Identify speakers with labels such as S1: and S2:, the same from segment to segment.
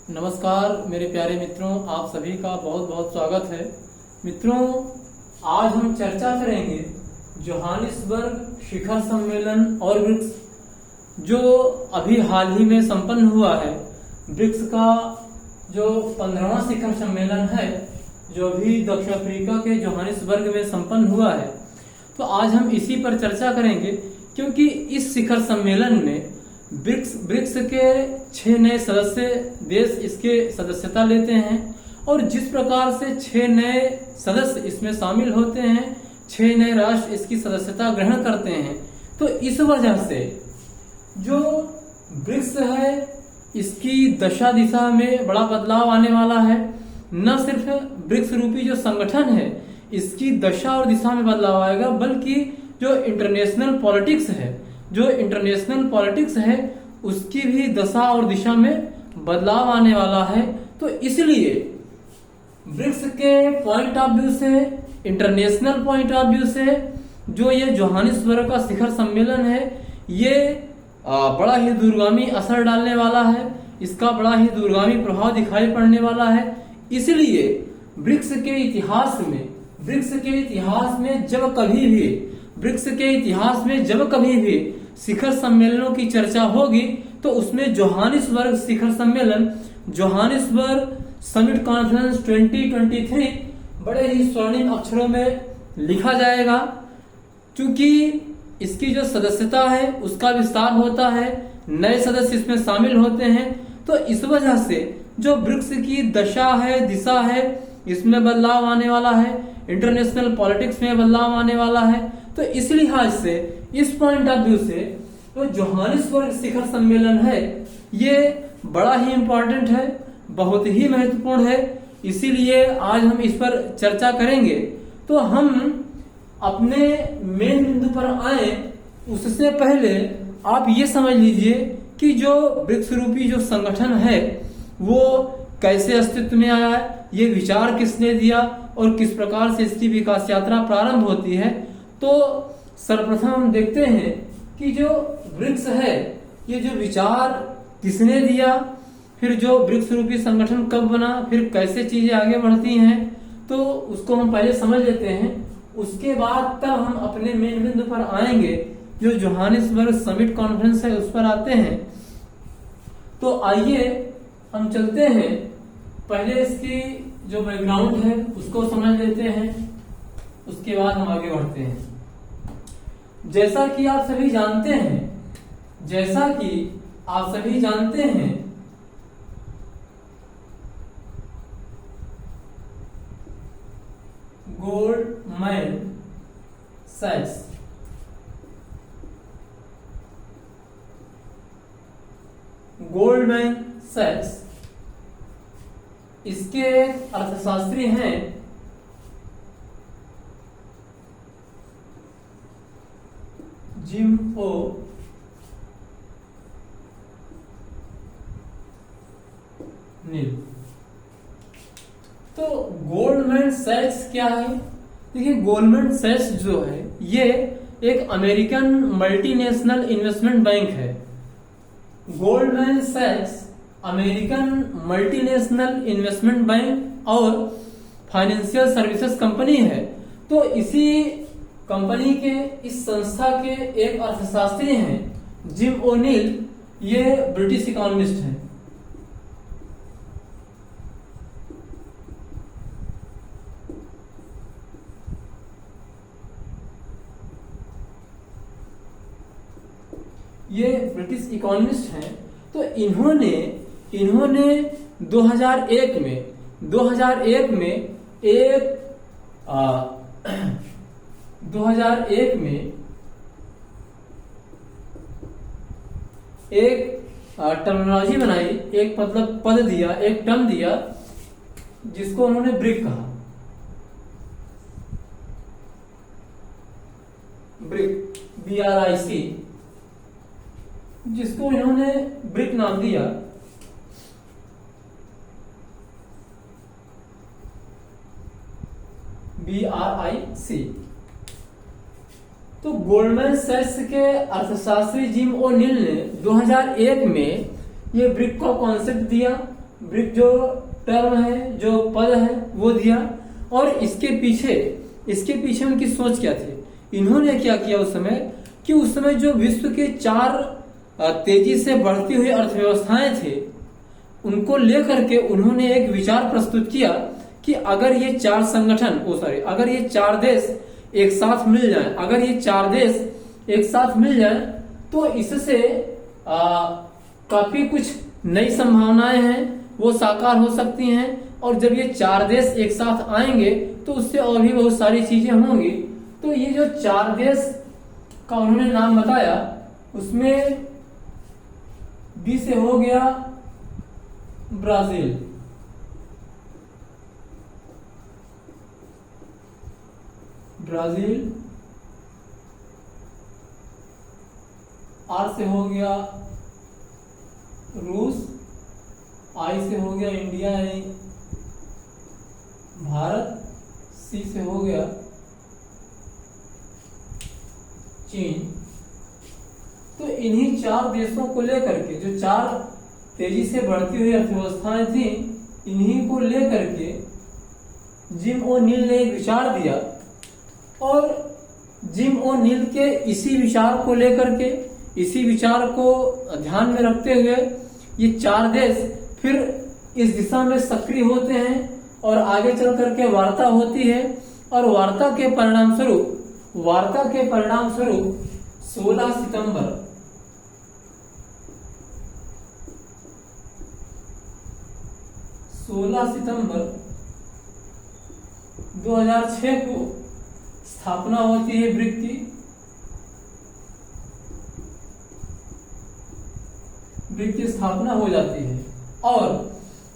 S1: नमस्कार मेरे प्यारे मित्रों, आप सभी का बहुत बहुत स्वागत है। मित्रों, आज हम चर्चा करेंगे जोहानिसबर्ग शिखर सम्मेलन और ब्रिक्स जो अभी हाल ही में संपन्न हुआ है। ब्रिक्स का जो 15वां शिखर सम्मेलन है जो अभी दक्षिण अफ्रीका के जोहानिसबर्ग में संपन्न हुआ है, तो आज हम इसी पर चर्चा करेंगे क्योंकि इस शिखर सम्मेलन में ब्रिक्स के 6 नए सदस्य देश इसके सदस्यता लेते हैं और जिस प्रकार से 6 नए सदस्य इसमें शामिल होते हैं, 6 नए राष्ट्र इसकी सदस्यता ग्रहण करते हैं, तो इस वजह से जो ब्रिक्स है इसकी दशा दिशा में बड़ा बदलाव आने वाला है। न सिर्फ ब्रिक्स रूपी जो संगठन है इसकी दशा और दिशा में बदलाव आएगा, बल्कि जो इंटरनेशनल पॉलिटिक्स है उसकी भी दशा और दिशा में बदलाव आने वाला है। तो इसलिए ब्रिक्स के पॉइंट ऑफ व्यू से, इंटरनेशनल पॉइंट ऑफ व्यू से जो ये जोहानिसबर्ग का शिखर सम्मेलन है ये बड़ा ही दूरगामी असर डालने वाला है, इसका बड़ा ही दूरगामी प्रभाव दिखाई पड़ने वाला है। इसलिए ब्रिक्स के इतिहास में जब कभी भी शिखर सम्मेलनों की चर्चा होगी तो उसमें जोहानिसबर्ग शिखर सम्मेलन, जोहानिसबर्ग समिट कॉन्फ्रेंस 2023 बड़े ही स्वर्णिम अक्षरों में लिखा जाएगा। क्योंकि इसकी जो सदस्यता है उसका विस्तार होता है, नए सदस्य इसमें शामिल होते हैं, तो इस वजह से जो ब्रिक्स की दशा है, दिशा है, इसमें बदलाव आने वाला है, इंटरनेशनल पॉलिटिक्स में बदलाव आने वाला है। तो इस लिहाज से, इस पॉइंट ऑफ व्यू से तो जोहानिसबर्ग शिखर सम्मेलन है ये बड़ा ही इंपॉर्टेंट है, बहुत ही महत्वपूर्ण है। इसीलिए आज हम इस पर चर्चा करेंगे। तो हम अपने मेन बिंदु पर आए उससे पहले आप ये समझ लीजिए कि जो ब्रिक्स रूपी जो संगठन है वो कैसे अस्तित्व में आया है, ये विचार किसने दिया और किस प्रकार से इसकी विकास यात्रा प्रारंभ होती है। तो सर्वप्रथम हम देखते हैं कि जो ब्रिक्स है ये जो विचार किसने दिया, फिर जो ब्रिक्स रूपी संगठन कब बना, फिर कैसे चीजें आगे बढ़ती हैं, तो उसको हम पहले समझ लेते हैं। उसके बाद तब हम अपने मेन बिंदु पर आएंगे, जो जोहानिसबर्ग समिट कॉन्फ्रेंस है उस पर आते हैं। तो आइए हम चलते हैं, पहले इसकी जो बैकग्राउंड है उसको समझ लेते हैं, उसके बाद हम आगे बढ़ते हैं। जैसा कि आप सभी जानते हैं गोल्डमैन सैक्स इसके अर्थशास्त्री हैं जिम ओ नील। तो गोल्डमैन सैक्स क्या है? देखिए, गोल्डमैन सैक्स जो है ये एक अमेरिकन मल्टीनेशनल इन्वेस्टमेंट बैंक है। गोल्डमैन सैक्स अमेरिकन मल्टीनेशनल इन्वेस्टमेंट बैंक और फाइनेंशियल सर्विसेज कंपनी है। तो इसी कंपनी के, इस संस्था के एक अर्थशास्त्री हैं जिम ओ'नील, ये ब्रिटिश इकोनॉमिस्ट हैं। ये ब्रिटिश इकोनॉमिस्ट हैं। तो इन्होंने 2001 में एक टर्मिनोलॉजी बनाई, एक मतलब पद दिया, एक टर्म दिया जिसको उन्होंने ब्रिक कहा, ब्रिक BRIC, जिसको इन्होंने ब्रिक नाम दिया। BRIC। तो गोल्डमैन सैक्स के अर्थशास्त्री जिम ओ'नील ने 2001 में ये ब्रिक का कॉन्सेप्ट दिया। ब्रिक जो टर्म है, जो पद है वो दिया। और इसके पीछे उनकी सोच क्या थी, इन्होंने क्या किया उस समय कि उस समय जो विश्व के 4 तेजी से बढ़ती हुई अर्थव्यवस्थाएं थे, उनको लेकर के उन्होंने एक विचार प्रस्तुत किया कि अगर ये 4 संगठन अगर ये 4 देश एक साथ मिल जाएं, अगर ये 4 देश एक साथ मिल जाएं तो इससे काफी कुछ नई संभावनाएं हैं वो साकार हो सकती हैं। और जब ये 4 देश एक साथ आएंगे तो उससे और भी बहुत सारी चीजें होंगी। तो ये जो 4 देश का उन्होंने नाम बताया, उसमें बी से हो गया ब्राजील, आर से हो गया रूस, आई से हो गया इंडिया यानी भारत, सी से हो गया चीन। तो इन्हीं 4 देशों को लेकर के, जो 4 तेजी से बढ़ती हुई अर्थव्यवस्थाएं थी, इन्हीं को लेकर के जिम ओ'नील ने एक विचार दिया। और जिम ओ'नील के इसी विचार को लेकर के, इसी विचार को ध्यान में रखते हुए ये 4 देश फिर इस दिशा में सक्रिय होते हैं और आगे चल करके वार्ता होती है। और वार्ता के परिणाम स्वरूप 16 सितंबर 2006 को स्थापना होती है ब्रिक की। ब्रिक की स्थापना हो जाती है। और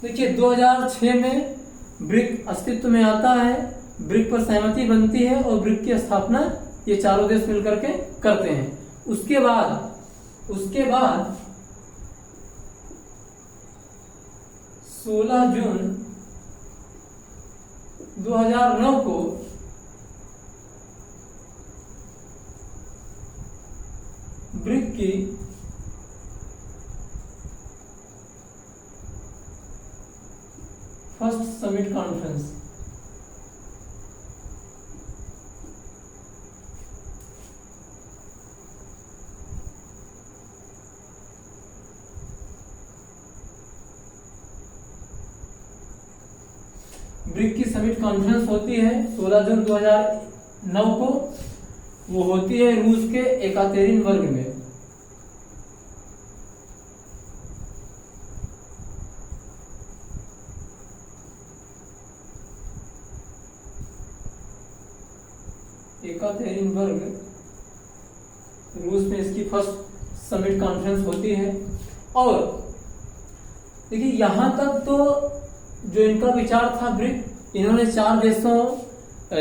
S1: देखिए 2006 में ब्रिक अस्तित्व में आता है, ब्रिक पर सहमति बनती है और ब्रिक की स्थापना ये 4 देश मिलकर के करते हैं। उसके बाद 16 जून 2009 को ब्रिक की फर्स्ट समिट कॉन्फ्रेंस ब्रिक की समिट कॉन्फ्रेंस होती है 16 जून 2009 को। वो होती है रूस के एकातेरिनबर्ग में। एकातेरिनबर्ग रूस में इसकी फर्स्ट समिट कॉन्फ्रेंस होती है। और देखिए यहां तक तो जो इनका विचार था ब्रिक, इन्होंने 4 देशों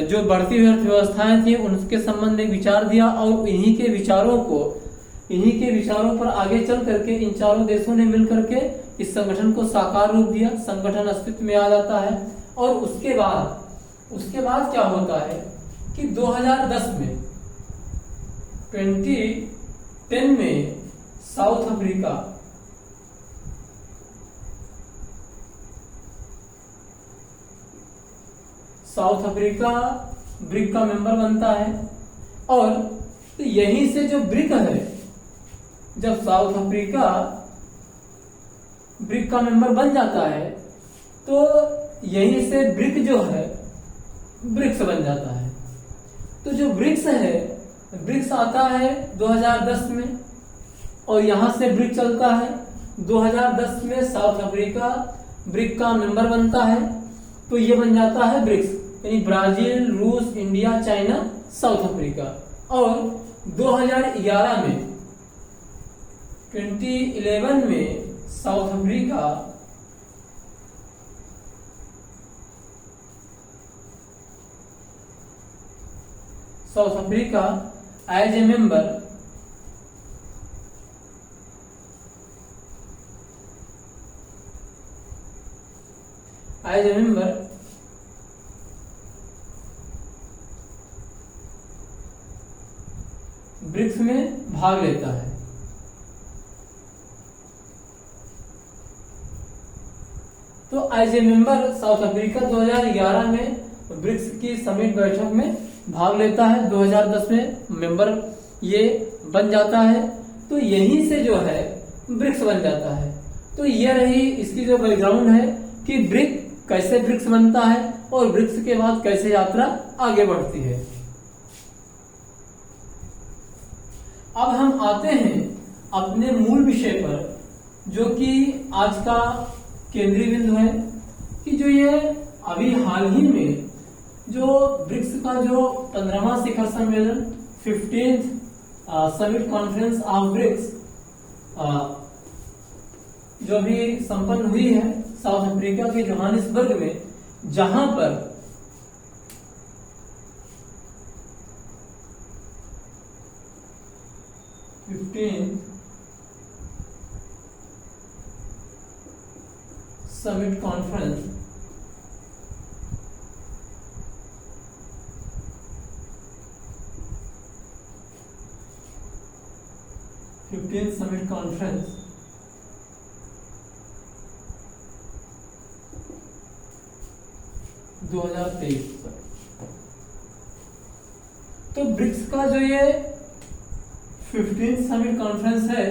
S1: जो बढ़ती हुई अर्थव्यवस्थाएं थी उनके संबंध में विचार दिया और इन्हीं के विचारों पर आगे चल करके इन 4 देशों ने मिलकर के इस संगठन को साकार रूप दिया। संगठन अस्तित्व में आ जाता है। और उसके बाद क्या होता है कि 2010 में 2010 में साउथ अफ्रीका ब्रिक का मेंबर बनता है। और तो यहीं से जो ब्रिक है, जब साउथ अफ्रीका ब्रिक का मेंबर बन जाता है तो यहीं से ब्रिक जो है ब्रिक्स बन जाता है। तो जो ब्रिक्स आता है 2010 में और यहां से ब्रिक चलता है। 2010 में साउथ अफ्रीका ब्रिक का मेंबर बनता है तो ये बन जाता है ब्रिक्स, यानी ब्राजील, रूस, इंडिया, चाइना, साउथ अफ्रीका। और 2011 में 2011 में South Africa as a member BRICS में भाग लेता है। As a member South Africa 2011 में ब्रिक्स की समिट बैठक में भाग लेता है, 2010 में मेंबर ये बन जाता है। तो यहीं से जो है ब्रिक्स बन जाता है। तो ये रही इसकी जो बैकग्राउंड है कि कैसे ब्रिक्स बनता है और ब्रिक्स के बाद कैसे यात्रा आगे बढ़ती है। अब हम आते हैं अपने मूल विषय पर, जो कि आज का केंद्रीय बिंदु है कि जो ये अभी हाल ही में जो ब्रिक्स का जो 15वां शिखर सम्मेलन 15th summit conference of BRICS जो भी संपन्न हुई है साउथ अफ्रीका के जोहानिसबर्ग में, जहां पर समिट कॉन्फ्रेंस समिट कॉन्फ्रेंस 2023। तो ब्रिक्स का जो ये 15th समिट कॉन्फ्रेंस है,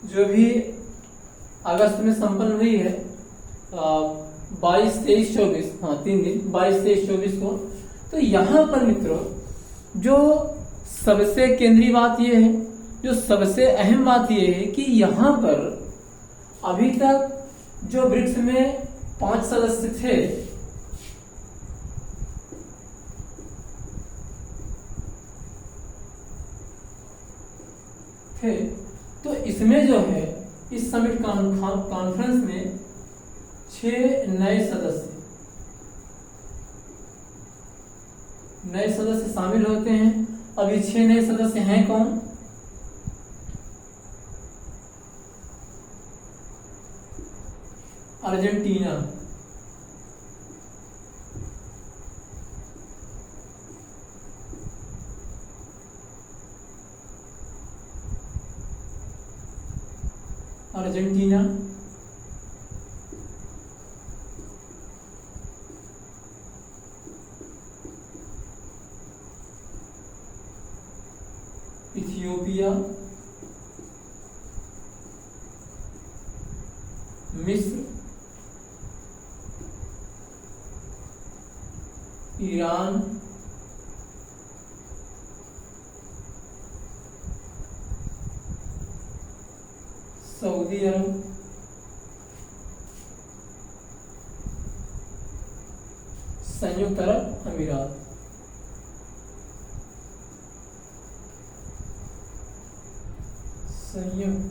S1: जो भी अगस्त में संपन्न हुई है 22, 23, 24, हाँ 3 दिन 22, 23, 24 को। तो यहां पर मित्रों जो सबसे केंद्रीय बात यह है, जो सबसे अहम बात यह है कि यहां पर अभी तक जो ब्रिक्स में 5 सदस्य थे, तो इसमें जो है इस समिट कॉन्फ्रेंस में 6 नए सदस्य शामिल होते हैं। अभी 6 नए सदस्य हैं कौन? अर्जेंटीना, इथियोपिया, मिस्र, ईरान, सऊदी अरब, संयुक्त अरब अमीरात। संयुक्त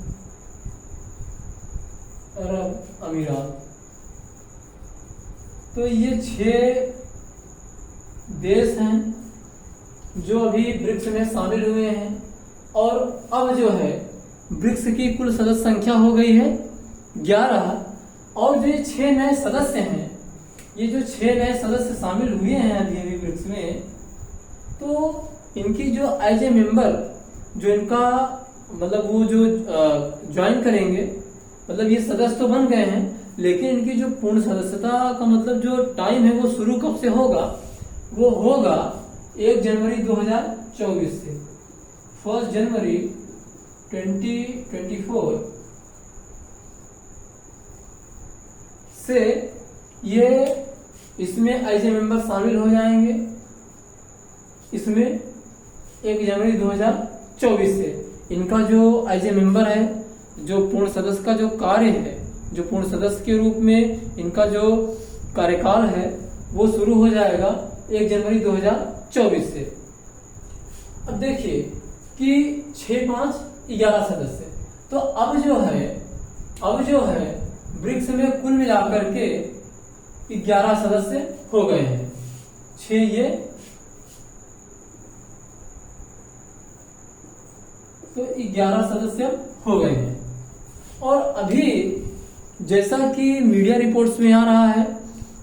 S1: अरब अमीरात। तो ये 6 देश हैं जो अभी ब्रिक्स में शामिल हुए हैं। और अब जो है ब्रिक्स की कुल सदस्य संख्या हो गई है 11। और जो ये 6 नए सदस्य हैं, ये जो 6 नए सदस्य शामिल हुए हैं अभी ब्रिक्स में, तो इनकी जो एज ए मेंबर जो इनका मतलब वो जो ज्वाइन करेंगे, मतलब ये सदस्य तो बन गए हैं, लेकिन इनकी जो पूर्ण सदस्यता का मतलब जो टाइम है वो शुरू कब से होगा? वो होगा 1 जनवरी 2024 से। 1 जनवरी 2024 से ये इसमें एज ए मेंबर शामिल हो जाएंगे। इसमें 1 जनवरी 2024 से इनका जो एज ए मेंबर है, जो पूर्ण सदस्य का जो कार्य है, जो पूर्ण सदस्य के रूप में इनका जो कार्यकाल है वो शुरू हो जाएगा 1 जनवरी 2024 से। अब देखिए कि 6, 5, 11 सदस्य, तो अब जो है ब्रिक्स में कुल मिलाकर के 11 सदस्य हो गए हैं। 6 ये, तो 11 सदस्य हो गए हैं। और अभी जैसा कि मीडिया रिपोर्ट्स में आ रहा है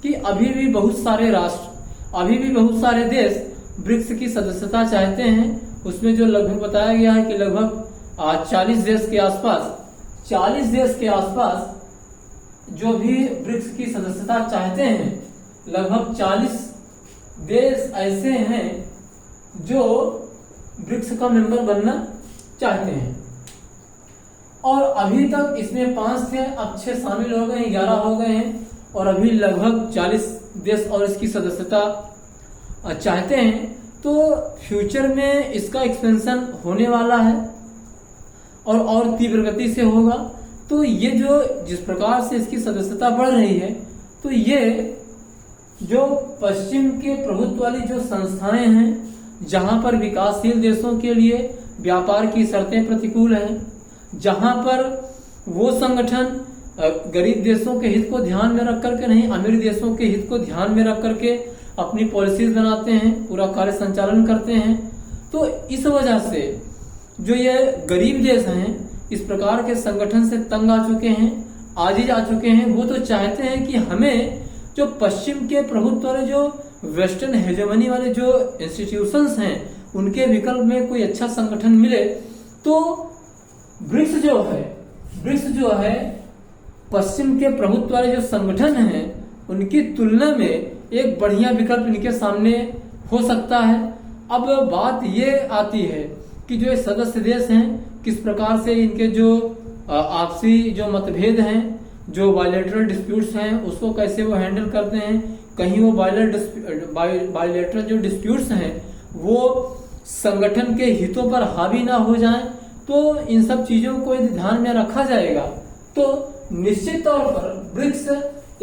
S1: कि अभी भी बहुत सारे राष्ट्र, अभी भी बहुत सारे देश ब्रिक्स की सदस्यता चाहते हैं। उसमें जो लगभग बताया गया है कि लगभग 40 देश के आसपास 40 देश के आसपास जो भी ब्रिक्स की सदस्यता चाहते हैं, लगभग 40 देश ऐसे हैं जो ब्रिक्स का मेंबर बनना चाहते हैं। और अभी तक इसमें 5 थे, अब 6 शामिल हो गए हैं, 11 हो गए हैं, और अभी लगभग 40 देश और इसकी सदस्यता चाहते हैं। तो फ्यूचर में इसका एक्सपेंशन होने वाला है और तीव्र गति से होगा। तो ये जो जिस प्रकार से इसकी सदस्यता बढ़ रही है, तो ये जो पश्चिम के प्रभुत्व वाली जो संस्थाएं हैं, जहां पर विकासशील देशों के लिए व्यापार की शर्तें प्रतिकूल हैं, जहां पर वो संगठन गरीब देशों के हित को ध्यान में रख करके नहीं, अमीर देशों के हित को ध्यान में रख करके अपनी पॉलिसीज बनाते हैं, पूरा कार्य संचालन करते हैं। तो इस वजह से जो ये गरीब देश हैं, इस प्रकार के संगठन से तंग आ चुके हैं, आजिज आ चुके हैं। वो तो चाहते हैं कि हमें जो पश्चिम के प्रभुत्व वाले, जो वेस्टर्न हेजेमनी वाले जो इंस्टीट्यूशंस हैं, उनके विकल्प में कोई अच्छा संगठन मिले। तो ब्रिक्स जो है पश्चिम के प्रभुत्व वाले जो संगठन हैं, उनकी तुलना में एक बढ़िया विकल्प इनके सामने हो सकता है। अब बात ये आती है कि जो सदस्य देश हैं, किस प्रकार से इनके जो आपसी जो मतभेद हैं, जो बायलैटरल डिस्प्यूट्स हैं, उसको कैसे वो हैंडल करते हैं। कहीं वो बायलैटरल जो डिस्प्यूट्स हैं वो संगठन के हितों पर हावी ना हो जाएं। तो इन सब चीजों को यदि ध्यान में रखा जाएगा तो निश्चित तौर पर ब्रिक्स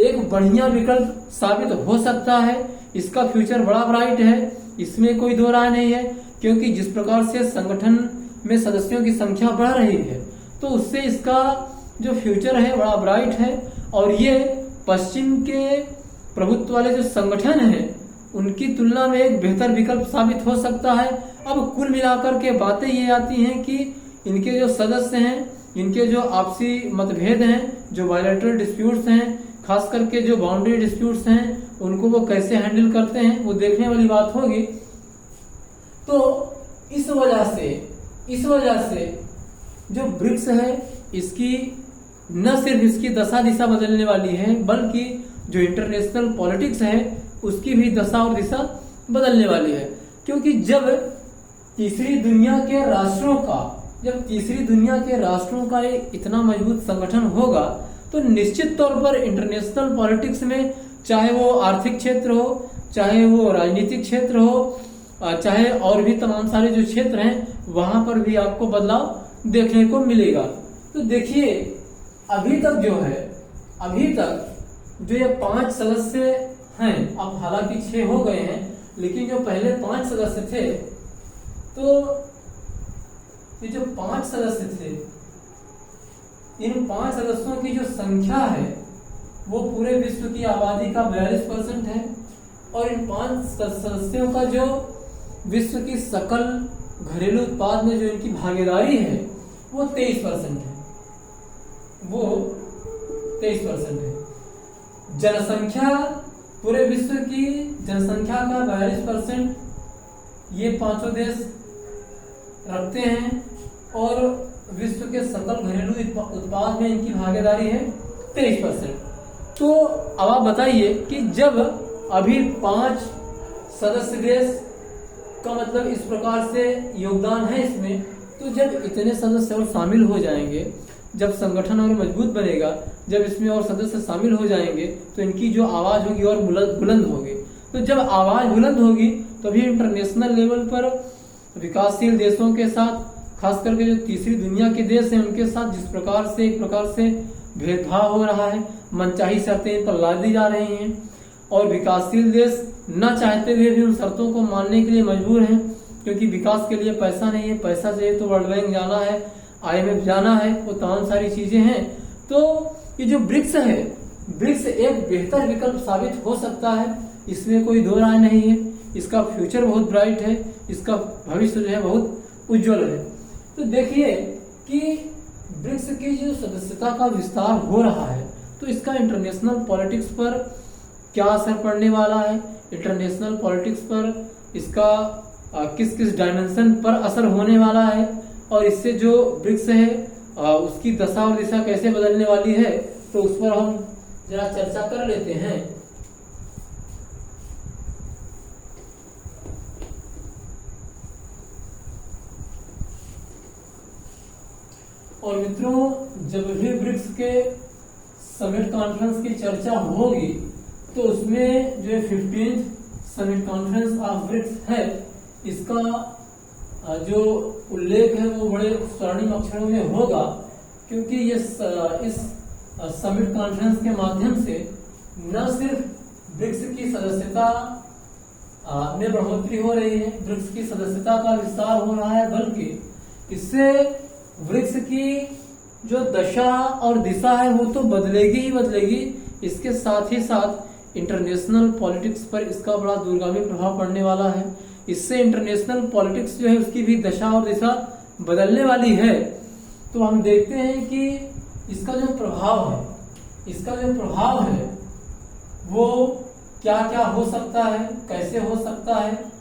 S1: एक बढ़िया विकल्प साबित हो सकता है। इसका फ्यूचर बड़ा ब्राइट है, इसमें कोई दो राय नहीं है, क्योंकि जिस प्रकार से संगठन में सदस्यों की संख्या बढ़ रही है, तो उससे इसका जो फ्यूचर है बड़ा ब्राइट है। और ये पश्चिम के प्रभुत्व वाले जो संगठन हैं, उनकी तुलना में एक बेहतर विकल्प साबित हो सकता है। अब कुल मिलाकर के बातें ये आती हैं कि इनके जो सदस्य हैं, इनके जो आपसी मतभेद हैं, जो बायलैटरल डिस्प्यूट्स हैं, खास करके जो बाउंड्री डिस्प्यूट्स हैं, उनको वो कैसे हैंडल करते हैं, वो देखने वाली बात होगी। तो इस वजह से जो ब्रिक्स है, इसकी न सिर्फ इसकी दशा दिशा बदलने वाली है, बल्कि जो इंटरनेशनल पॉलिटिक्स है उसकी भी दशा और दिशा बदलने वाली है। क्योंकि जब तीसरी दुनिया के राष्ट्रों का एक इतना मजबूत संगठन होगा, तो निश्चित तौर पर इंटरनेशनल पॉलिटिक्स में, चाहे वो आर्थिक क्षेत्र हो, चाहे वो राजनीतिक क्षेत्र हो, चाहे और भी तमाम सारे जो क्षेत्र हैं, वहां पर भी आपको बदलाव देखने को मिलेगा। तो देखिए, अभी तक जो ये 5 सदस्य हैं, अब हालांकि 6 हो गए हैं, लेकिन जो पहले 5 सदस्य थे, तो ये जो 5 सदस्य थे, इन 5 सदस्यों की जो संख्या है वो पूरे विश्व की आबादी का 42% है। और इन 5 सदस्यों का जो विश्व की सकल घरेलू उत्पाद में जो इनकी भागीदारी है वो 23% है। जनसंख्या, पूरे विश्व की जनसंख्या का 42% ये 5 देश रखते हैं, और विश्व के सकल घरेलू उत्पाद में इनकी भागीदारी है 23%। तो अब आप बताइए कि जब अभी 5 सदस्य देश का मतलब इस प्रकार से योगदान है इसमें, तो जब इतने सदस्य और शामिल हो जाएंगे, जब संगठन और मजबूत बनेगा, जब इसमें और सदस्य शामिल हो जाएंगे, तो इनकी जो आवाज होगी और बुलंद होगी। तो जब आवाज बुलंद होगी, तभी इंटरनेशनल लेवल पर विकासशील देशों के साथ, खास करके जो तीसरी दुनिया के देश हैं, उनके साथ जिस प्रकार से एक प्रकार से भेदभाव हो रहा है, मनचाही शर्तें इन पर लादी जा रही हैं, और विकासशील देश न चाहते हुए भी उन शर्तों को मानने के लिए मजबूर हैं, क्योंकि विकास के लिए पैसा नहीं है, पैसा चाहिए तो वर्ल्ड बैंक जाना है, IMF जाना है, वो तमाम सारी चीजें हैं। तो ये जो ब्रिक्स है, ब्रिक्स एक बेहतर विकल्प साबित हो सकता है, इसमें कोई दो राय नहीं है। इसका फ्यूचर बहुत ब्राइट है, इसका भविष्य जो है बहुत उज्जवल है। तो देखिए कि ब्रिक्स की जो सदस्यता का विस्तार हो रहा है, तो इसका इंटरनेशनल पॉलिटिक्स पर क्या असर पड़ने वाला है, इंटरनेशनल पॉलिटिक्स पर इसका किस किस डायमेंशन पर असर होने वाला है, और इससे जो ब्रिक्स है उसकी दशा और दिशा कैसे बदलने वाली है, तो उस पर हम जरा चर्चा कर लेते हैं। और मित्रों, जब भी ब्रिक्स के समिट कॉन्फ्रेंस की चर्चा होगी तो उसमें जो 15th summit conference of BRICS है, इसका जो उल्लेख है वो बड़े स्वर्णिम अक्षरों में होगा, क्योंकि ये इस समिट कॉन्फ्रेंस के माध्यम से न सिर्फ ब्रिक्स की सदस्यता में बढ़ोतरी हो रही है, ब्रिक्स की सदस्यता का विस्तार हो रहा है, बल्कि इससे ब्रिक्स की जो दशा और दिशा है वो तो बदलेगी ही बदलेगी, इसके साथ ही साथ इंटरनेशनल पॉलिटिक्स पर इसका बड़ा दूरगामी प्रभाव पड़ने वाला है। इससे इंटरनेशनल पॉलिटिक्स जो है उसकी भी दशा और दिशा बदलने वाली है। तो हम देखते हैं कि इसका जो प्रभाव है वो क्या क्या हो सकता है, कैसे हो सकता है।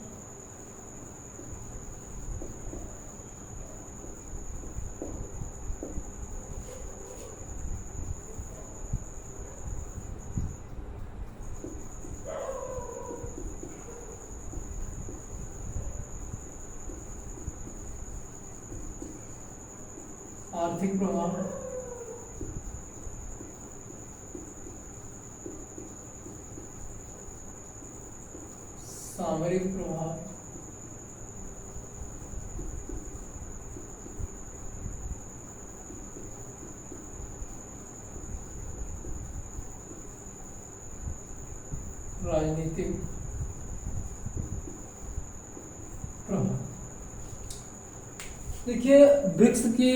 S1: आर्थिक प्रभाव, सामरिक प्रभाव, राजनीतिक प्रभाव। देखिए, ब्रिक्स की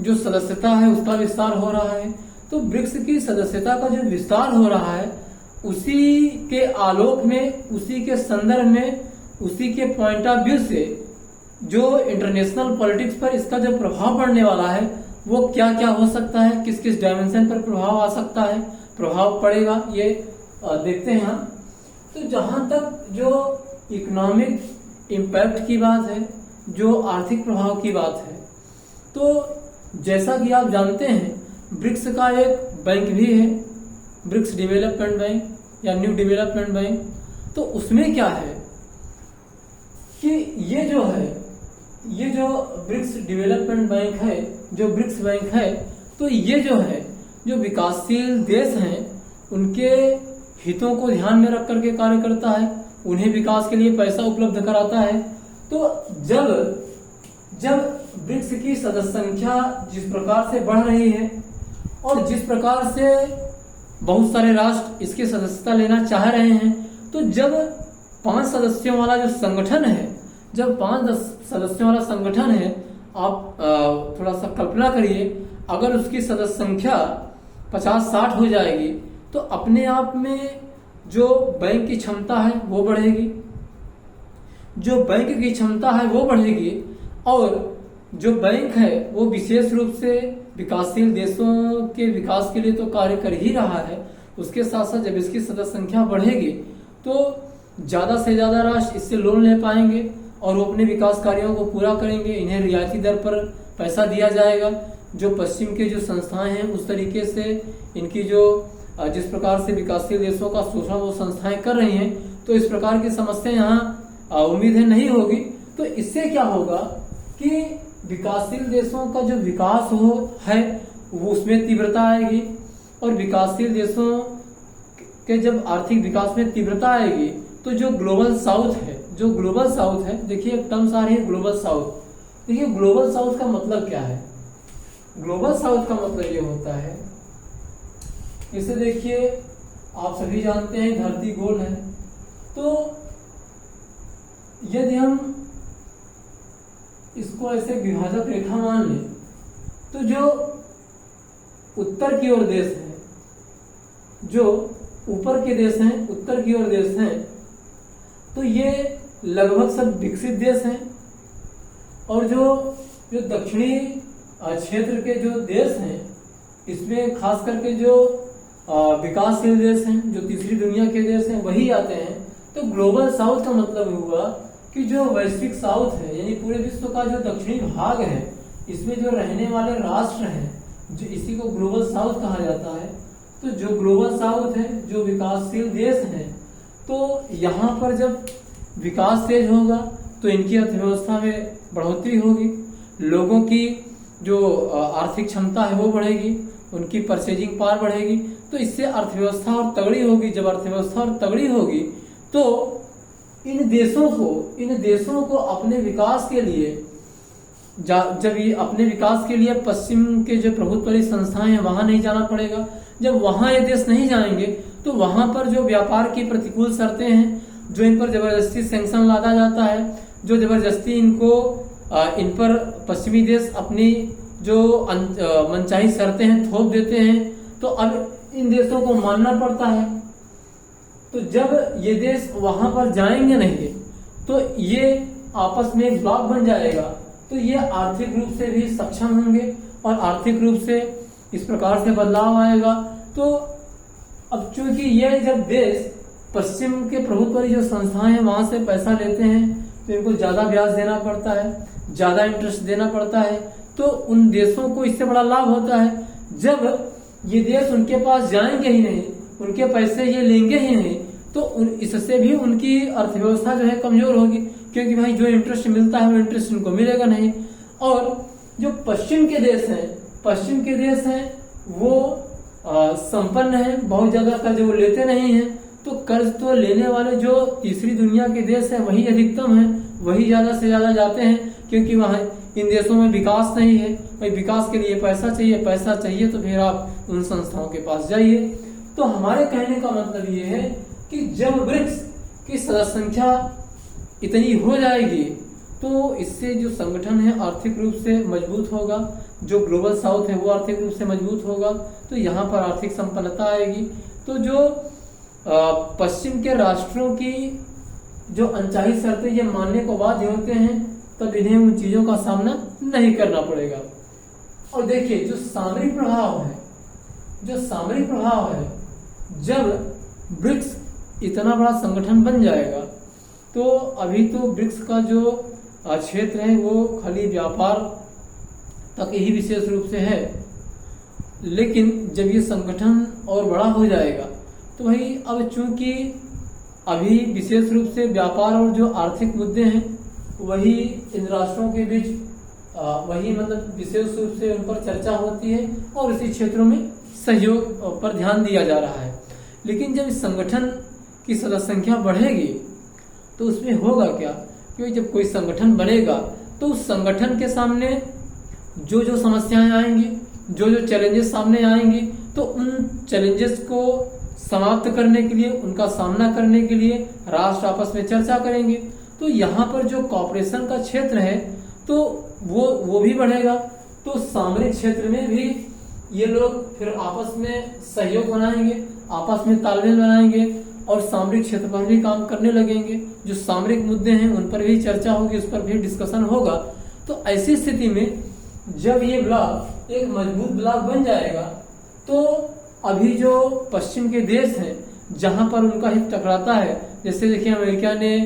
S1: जो सदस्यता है उसका विस्तार हो रहा है, तो ब्रिक्स की सदस्यता का जो विस्तार हो रहा है उसी के आलोक में, उसी के संदर्भ में, उसी के पॉइंट ऑफ व्यू से जो इंटरनेशनल पॉलिटिक्स पर इसका जो प्रभाव पड़ने वाला है वो क्या क्या हो सकता है, किस किस डायमेंशन पर प्रभाव आ सकता है, प्रभाव पड़ेगा, ये देखते हैं हम। तो जहां तक जो इकोनॉमिक इम्पैक्ट की बात है, जो आर्थिक प्रभाव की बात है, तो जैसा कि आप जानते हैं ब्रिक्स का एक बैंक भी है, ब्रिक्स डेवलपमेंट बैंक या न्यू डेवलपमेंट बैंक। तो उसमें क्या है कि ये जो ब्रिक्स डेवलपमेंट बैंक है, जो ब्रिक्स बैंक है, तो ये जो है जो विकासशील देश हैं उनके हितों को ध्यान में रख करके कार्य करता है, उन्हें विकास के लिए पैसा उपलब्ध कराता है। तो जब ब्रिक्स की सदस्य संख्या जिस प्रकार से बढ़ रही है और जिस प्रकार से बहुत सारे राष्ट्र इसकी सदस्यता लेना चाह रहे हैं, तो जब 5 सदस्यों वाला जो संगठन है, जब 5 सदस्यों वाला संगठन है, आप थोड़ा सा कल्पना करिए, अगर उसकी सदस्य संख्या 50-60 हो जाएगी तो अपने आप में जो बैंक की क्षमता है वो बढ़ेगी, जो बैंक की क्षमता है वो बढ़ेगी, और जो बैंक है वो विशेष रूप से विकासशील देशों के विकास के लिए तो कार्य कर ही रहा है। उसके साथ साथ जब इसकी सदस्य संख्या बढ़ेगी तो ज्यादा से ज्यादा राष्ट्र इससे लोन ले पाएंगे और वो अपने विकास कार्यों को पूरा करेंगे। इन्हें रियायती दर पर पैसा दिया जाएगा। जो पश्चिम के जो संस्थाएं हैं उस तरीके से इनकी जो जिस प्रकार से विकासशील देशों का शोषण वो संस्थाएं कर रही हैं, तो इस प्रकार की समस्या यहाँ उम्मीद है नहीं होगी। तो इससे क्या होगा कि विकासशील देशों का जो विकास है वो उसमें तीव्रता आएगी, और विकासशील देशों के जब आर्थिक विकास में तीव्रता आएगी तो जो ग्लोबल साउथ है, देखिए एक टर्म्स आ रही है ग्लोबल साउथ। देखिए ग्लोबल साउथ का मतलब क्या है? ग्लोबल साउथ का मतलब ये होता है, इसे देखिए आप सभी जानते हैं धरती गोल है, तो यदि हम इसको ऐसे विभाजक रेखा मान लें तो जो उत्तर की ओर देश हैं, जो ऊपर के देश हैं, उत्तर की ओर देश हैं, तो ये लगभग सब विकसित देश हैं, और जो दक्षिणी क्षेत्र के जो देश हैं इसमें खास करके जो विकासशील देश हैं, जो तीसरी दुनिया के देश हैं, वही आते हैं। तो ग्लोबल साउथ का मतलब हुआ कि जो वैश्विक साउथ है, यानी पूरे विश्व का जो दक्षिणी भाग है, इसमें जो रहने वाले राष्ट्र हैं, जो इसी को ग्लोबल साउथ कहा जाता है, तो जो ग्लोबल साउथ है, जो विकासशील देश हैं, तो यहाँ पर जब विकास तेज होगा तो इनकी अर्थव्यवस्था में बढ़ोतरी होगी, लोगों की जो आर्थिक क्षमता है वो बढ़ेगी, उनकी परचेजिंग पावर बढ़ेगी, तो इससे अर्थव्यवस्था और तगड़ी होगी। जब अर्थव्यवस्था और तगड़ी होगी तो इन देशों को अपने विकास के लिए जब ये अपने विकास के लिए पश्चिम के जो प्रभुत्ववादी संस्थाएं हैं वहां नहीं जाना पड़ेगा। जब वहां ये देश नहीं जाएंगे तो वहां पर जो व्यापार की प्रतिकूल शर्तें हैं, जो इन पर जबरदस्ती सैंक्शन लादा जाता है, जो जबरदस्ती इन पर पश्चिमी देश अपनी जो मनचाही शर्तें हैं थोप देते हैं, तो अब इन देशों को मानना पड़ता है। तो जब ये देश वहां पर जाएंगे नहीं तो ये आपस में एक ब्लॉक बन जाएगा, तो ये आर्थिक रूप से भी सक्षम होंगे और आर्थिक रूप से इस प्रकार से बदलाव आएगा। तो अब चूंकि ये जब देश पश्चिम के प्रभुत्व जो संस्थाएं हैं वहां से पैसा लेते हैं तो इनको ज्यादा ब्याज देना पड़ता है, ज्यादा इंटरेस्ट देना पड़ता है, तो उन देशों को इससे बड़ा लाभ होता है। जब ये देश उनके पास जाएंगे ही नहीं, उनके पैसे ये लेंगे ही नहीं, तो इससे भी उनकी अर्थव्यवस्था जो है कमजोर होगी, क्योंकि भाई जो इंटरेस्ट मिलता है वो इंटरेस्ट उनको मिलेगा नहीं। और जो पश्चिम के देश हैं वो संपन्न है, बहुत ज्यादा कर्ज वो लेते नहीं है, तो कर्ज तो लेने वाले जो तीसरी दुनिया के देश है वही अधिकतम है, वही ज्यादा से ज्यादा जाते हैं, क्योंकि वहां इन देशों में विकास नहीं है। भाई विकास के लिए पैसा चाहिए तो फिर आप उन संस्थाओं के पास जाइए। तो हमारे कहने का मतलब ये है कि जब ब्रिक्स की सदस्य संख्या इतनी हो जाएगी तो इससे जो संगठन है आर्थिक रूप से मजबूत होगा, जो ग्लोबल साउथ है वो आर्थिक रूप से मजबूत होगा, तो यहाँ पर आर्थिक संपन्नता आएगी। तो जो पश्चिम के राष्ट्रों की जो अनचाही शर्तें ये मानने को बाध्य होते हैं, तब इन्हें उन चीजों का सामना नहीं करना पड़ेगा। और देखिए जो सामरिक प्रभाव है, जब ब्रिक्स इतना बड़ा संगठन बन जाएगा तो अभी तो ब्रिक्स का जो क्षेत्र है वो खाली व्यापार तक ही विशेष रूप से है, लेकिन जब ये संगठन और बड़ा हो जाएगा तो भाई अब चूंकि अभी विशेष रूप से व्यापार और जो आर्थिक मुद्दे हैं वही इन राष्ट्रों के बीच वही मतलब विशेष रूप से उन पर चर्चा होती है और इसी क्षेत्रों में सहयोग पर ध्यान दिया जा रहा है। लेकिन जब इस संगठन की सदस्य संख्या बढ़ेगी तो उसमें होगा क्या, क्योंकि जब कोई संगठन बनेगा तो उस संगठन के सामने जो जो समस्याएं आएंगी, जो जो चैलेंजेस सामने आएंगी, तो उन चैलेंजेस को समाप्त करने के लिए, उनका सामना करने के लिए राष्ट्र आपस में चर्चा करेंगे। तो यहाँ पर जो कॉपरेशन का क्षेत्र है तो वो भी बढ़ेगा। तो सामरिक क्षेत्र में भी ये लोग फिर आपस में सहयोग बनाएंगे, आपस में तालमेल बनाएंगे और सामरिक क्षेत्र पर भी काम करने लगेंगे। जो सामरिक मुद्दे हैं उन पर भी चर्चा होगी, उस पर भी डिस्कशन होगा। तो ऐसी स्थिति में जब ये ब्लॉक एक मजबूत ब्लॉक बन जाएगा तो अभी जो पश्चिम के देश हैं जहां पर उनका हित टकराता है, जैसे देखिए अमेरिका ने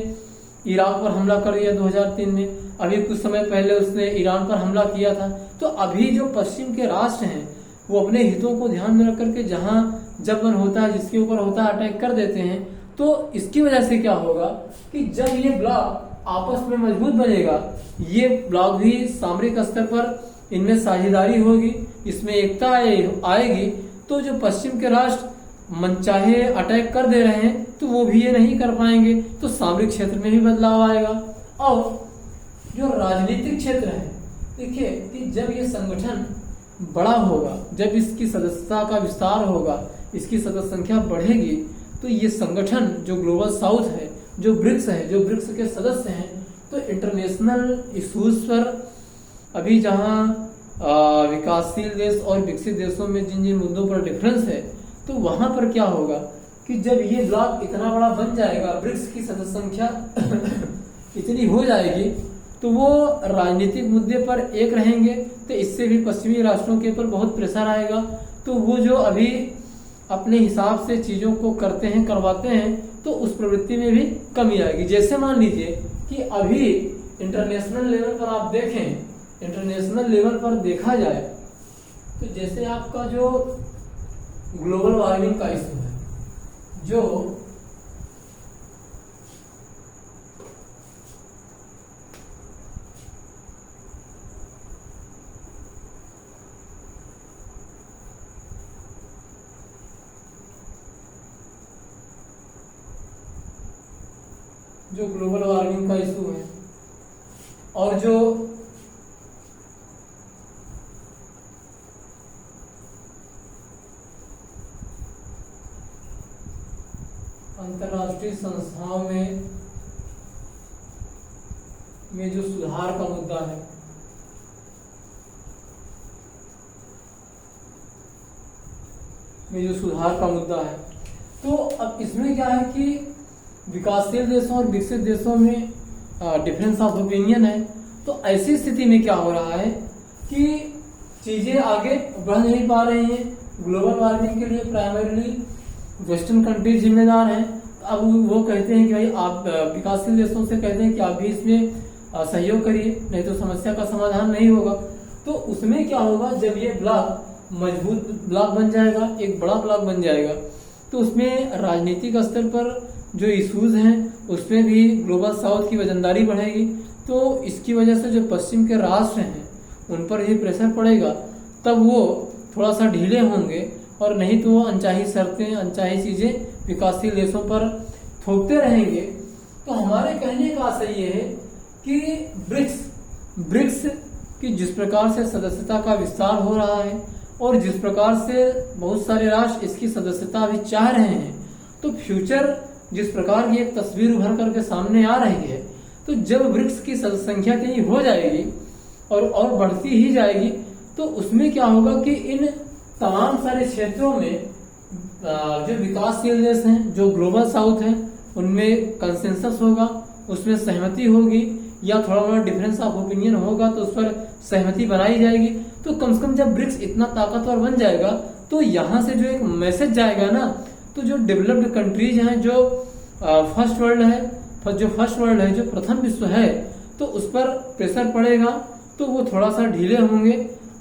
S1: इराक पर हमला कर दिया 2003 में, अभी कुछ समय पहले उसने ईरान पर हमला किया था। तो अभी जो पश्चिम के राष्ट्र हैं वो अपने हितों को ध्यान में रख करके जहां जब मन होता है, जिसके ऊपर होता है, अटैक कर देते हैं। तो इसकी वजह से क्या होगा कि जब ये ब्लॉक आपस में मजबूत बनेगा, ये ब्लॉक भी सामरिक स्तर पर इनमें साझेदारी होगी, इसमें एकता आएगी, तो जो पश्चिम के राष्ट्र मनचाहे अटैक कर दे रहे हैं तो वो भी ये नहीं कर पाएंगे। तो सामरिक क्षेत्र में भी बदलाव आएगा। और जो राजनीतिक क्षेत्र है, देखिए कि जब ये संगठन बड़ा होगा, जब इसकी सदस्यता का विस्तार होगा, इसकी सदस्य संख्या बढ़ेगी, तो ये संगठन जो ग्लोबल साउथ है, जो ब्रिक्स के सदस्य हैं, तो इंटरनेशनल इश्यूज पर अभी जहां विकासशील देश और विकसित देशों में जिन जिन मुद्दों पर डिफरेंस है, तो वहां पर क्या होगा कि जब ये ब्लॉक इतना बड़ा बन जाएगा, ब्रिक्स की सदस्य संख्या इतनी हो जाएगी, तो वो राजनीतिक मुद्दे पर एक रहेंगे, तो इससे भी पश्चिमी राष्ट्रों के ऊपर बहुत प्रेशर आएगा। तो वो जो अभी अपने हिसाब से चीजों को करते हैं, करवाते हैं, तो उस प्रवृत्ति में भी कमी आएगी। जैसे मान लीजिए कि अभी इंटरनेशनल लेवल पर आप देखें इंटरनेशनल लेवल पर देखा जाए तो जैसे आपका जो ग्लोबल वार्मिंग का इशू है, जो ग्लोबल वार्मिंग का इशू है और जो अंतर्राष्ट्रीय संस्थाओं में जो सुधार का मुद्दा है, तो अब इसमें क्या है कि विकासशील देशों और विकसित देशों में डिफरेंस ऑफ ओपिनियन है। तो ऐसी स्थिति में क्या हो रहा है कि चीजें आगे बढ़ नहीं पा रही हैं। ग्लोबल वार्मिंग के लिए प्राइमरीली वेस्टर्न कंट्रीज जिम्मेदार हैं। अब वो कहते हैं कि भाई आप विकासशील देशों से कहते हैं कि आप भी इसमें सहयोग करिए, नहीं तो समस्या का समाधान नहीं होगा। तो उसमें क्या होगा, जब ये ब्लॉक मजबूत ब्लॉक बन जाएगा, एक बड़ा ब्लॉक बन जाएगा, तो उसमें राजनीतिक स्तर पर जो इश्यूज हैं उसमें भी ग्लोबल साउथ की वजनदारी बढ़ेगी। तो इसकी वजह से जो पश्चिम के राष्ट्र हैं उन पर ये प्रेशर पड़ेगा, तब वो थोड़ा सा ढीले होंगे, और नहीं तो वो अनचाही शर्तें, अनचाही चीजें विकासशील देशों पर थोपते रहेंगे। तो हमारे कहने का आशय ये है कि ब्रिक्स की जिस प्रकार से सदस्यता का विस्तार हो रहा है और जिस प्रकार से बहुत सारे राष्ट्र इसकी सदस्यता भी चाह रहे हैं, तो फ्यूचर जिस प्रकार की एक तस्वीर उभर करके सामने आ रही है, तो जब ब्रिक्स की संख्या कहीं हो जाएगी और बढ़ती ही जाएगी, तो उसमें क्या होगा कि इन तमाम सारे क्षेत्रों में जो विकासशील देश हैं, जो ग्लोबल साउथ हैं, उनमें कंसेंसस होगा, उसमें सहमति होगी, या थोड़ा बड़ा डिफरेंस ऑफ ओपिनियन होगा तो उस पर सहमति बनाई जाएगी। तो कम से कम जब ब्रिक्स इतना ताकतवर बन जाएगा, तो यहाँ से जो एक मैसेज जाएगा ना, तो जो डेवलप्ड कंट्रीज हैं, जो फर्स्ट वर्ल्ड है, जो प्रथम विश्व है, तो उस पर प्रेशर पड़ेगा, तो वो थोड़ा सा ढीले होंगे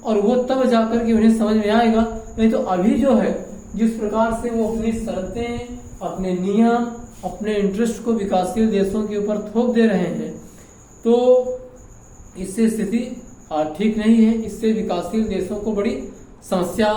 S1: और वो तब जाकर के उन्हें समझ में आएगा। नहीं तो अभी जो है, जिस प्रकार से वो अपनी शर्तें, अपने नियम, अपने इंटरेस्ट को विकासशील देशों के ऊपर थोप दे रहे हैं, तो इससे स्थिति ठीक नहीं है। इससे विकासशील देशों को बड़ी समस्या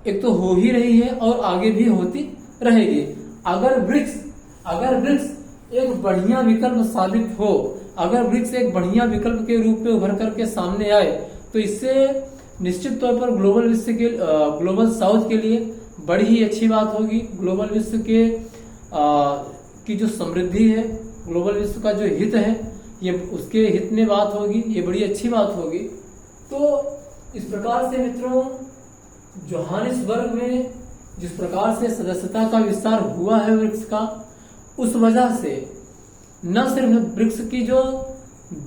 S1: एक तो हो ही रही है और आगे भी होती रहेगी। अगर ब्रिक्स एक बढ़िया विकल्प साबित हो, अगर ब्रिक्स एक बढ़िया विकल्प के रूप में उभर करके सामने आए, तो इससे निश्चित तौर पर ग्लोबल साउथ के लिए बड़ी ही अच्छी बात होगी। ग्लोबल विश्व के की जो समृद्धि है, ग्लोबल विश्व का जो हित है, ये उसके हित में बात होगी, ये बड़ी अच्छी बात होगी। तो इस प्रकार से मित्रों, जोहानिसबर्ग में जिस प्रकार से सदस्यता का विस्तार हुआ है ब्रिक्स का, उस वजह से न सिर्फ ब्रिक्स की जो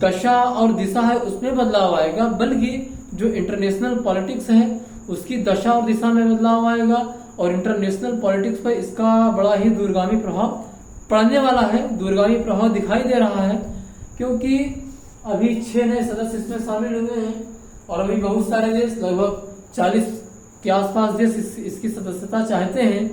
S1: दशा और दिशा है उसमें बदलाव आएगा, बल्कि जो इंटरनेशनल पॉलिटिक्स है उसकी दशा और दिशा में बदलाव आएगा, और इंटरनेशनल पॉलिटिक्स पर इसका बड़ा ही दूरगामी प्रभाव पड़ने वाला है, दूरगामी प्रभाव दिखाई दे रहा है। क्योंकि अभी 6 नए सदस्य इसमें शामिल हुए हैं और अभी बहुत सारे देश, लगभग 40 के आसपास देश इसकी सदस्यता चाहते हैं।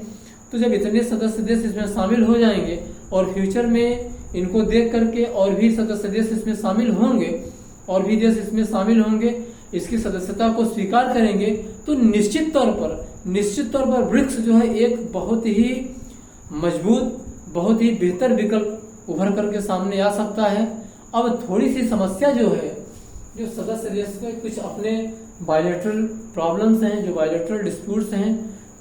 S1: तो जब इतने सदस्य देश इसमें शामिल हो जाएंगे और फ्यूचर में इनको देख करके और भी सदस्य देश इसमें शामिल होंगे, और भी देश इसमें शामिल होंगे, इसकी सदस्यता को स्वीकार करेंगे, तो निश्चित तौर पर ब्रिक्स जो है एक बहुत ही मजबूत, बहुत ही बेहतर विकल्प उभर करके सामने आ सकता है। अब थोड़ी सी समस्या जो है, जो सदस्य देश के कुछ अपने बायलैटरल प्रॉब्लम्स हैं, जो बायलैटरल डिस्प्यूट्स हैं,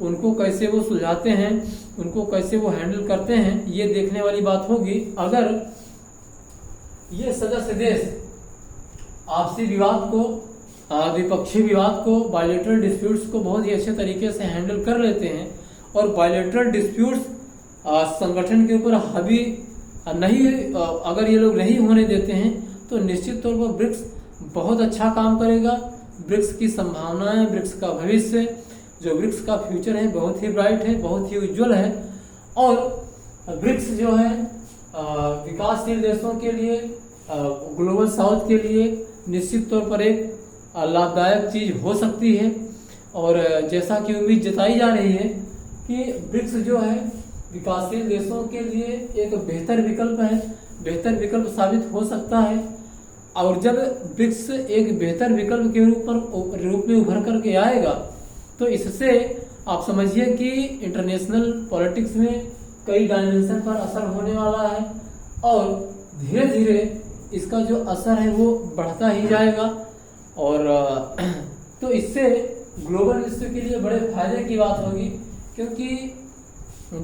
S1: उनको कैसे वो सुलझाते हैं, उनको कैसे वो हैंडल करते हैं, ये देखने वाली बात होगी। अगर ये सदस्य देश आपसी विवाद को, द्विपक्षीय विवाद को, बायलैटरल डिस्प्यूट्स को बहुत ही अच्छे तरीके से हैंडल कर लेते हैं, और बायलैटरल डिस्प्यूट्स संगठन के ऊपर हावी नहीं, अगर ये लोग नहीं होने देते हैं, तो निश्चित तौर पर ब्रिक्स बहुत अच्छा काम करेगा। ब्रिक्स की संभावनाएं, ब्रिक्स का भविष्य, जो ब्रिक्स का फ्यूचर है, बहुत ही ब्राइट है, बहुत ही उज्जवल है। और ब्रिक्स जो है विकासशील देशों के लिए, ग्लोबल साउथ के लिए निश्चित तौर पर एक लाभदायक चीज हो सकती है। और जैसा कि उम्मीद जताई जा रही है कि ब्रिक्स जो है विकासशील देशों के लिए एक बेहतर विकल्प है, बेहतर विकल्प साबित हो सकता है। और जब ब्रिक्स एक बेहतर विकल्प के रूप में उभर करके आएगा तो इससे आप समझिए कि इंटरनेशनल पॉलिटिक्स में कई डायमेंशन पर असर होने वाला है और धीरे धीरे इसका जो असर है वो बढ़ता ही जाएगा। और तो इससे ग्लोबल विश्व के लिए बड़े फायदे की बात होगी, क्योंकि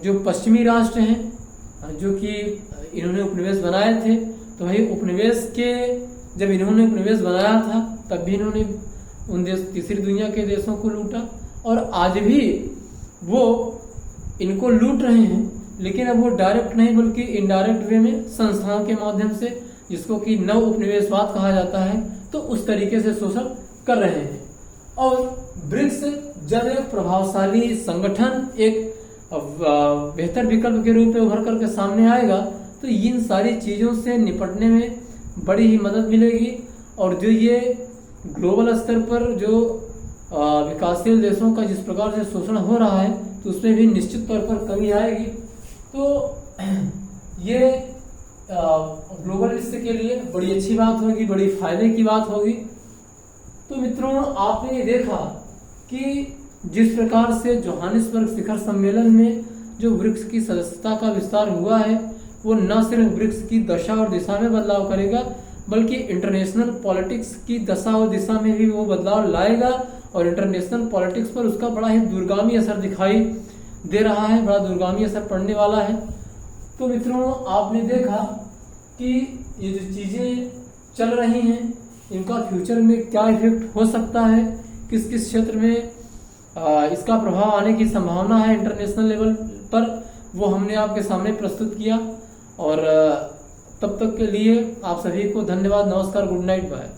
S1: जो पश्चिमी राष्ट्र हैं जो कि इन्होंने उपनिवेश बनाए थे, तो वही उपनिवेश के जब इन्होंने उपनिवेश बनाया था तब भी इन्होंने उन तीसरी दुनिया के देशों को लूटा और आज भी वो इनको लूट रहे हैं, लेकिन अब वो डायरेक्ट नहीं बल्कि इनडायरेक्ट वे में संस्थाओं के माध्यम से, जिसको कि नव उपनिवेशवाद कहा जाता है, तो उस तरीके से शोषण कर रहे हैं। और ब्रिक्स जब एक प्रभावशाली संगठन, एक बेहतर विकल्प के रूप में उभर करके सामने आएगा तो इन सारी चीजों से निपटने में बड़ी ही मदद मिलेगी। और जो ये ग्लोबल स्तर पर जो विकासशील देशों का जिस प्रकार से शोषण हो रहा है तो उसमें भी निश्चित तौर पर कमी आएगी। तो ये ग्लोबल विश्व के लिए बड़ी अच्छी बात होगी, बड़ी फायदे की बात होगी। तो मित्रों, आपने देखा कि जिस प्रकार से जोहानिसबर्ग शिखर सम्मेलन में जो ब्रिक्स की सदस्यता का विस्तार हुआ है वो न सिर्फ ब्रिक्स की दशा और दिशा में बदलाव करेगा बल्कि इंटरनेशनल पॉलिटिक्स की दशा और दिशा में भी वो बदलाव लाएगा और इंटरनेशनल पॉलिटिक्स पर उसका बड़ा ही दूरगामी असर दिखाई दे रहा है, बड़ा दूरगामी असर पड़ने वाला है। तो मित्रों, आपने देखा कि ये जो चीजें चल रही हैं इनका फ्यूचर में क्या इफेक्ट हो सकता है, किस किस क्षेत्र में इसका प्रभाव आने की संभावना है इंटरनेशनल लेवल पर, वो हमने आपके सामने प्रस्तुत किया। और तब तक के लिए आप सभी को धन्यवाद, नमस्कार, गुड नाइट, बाय।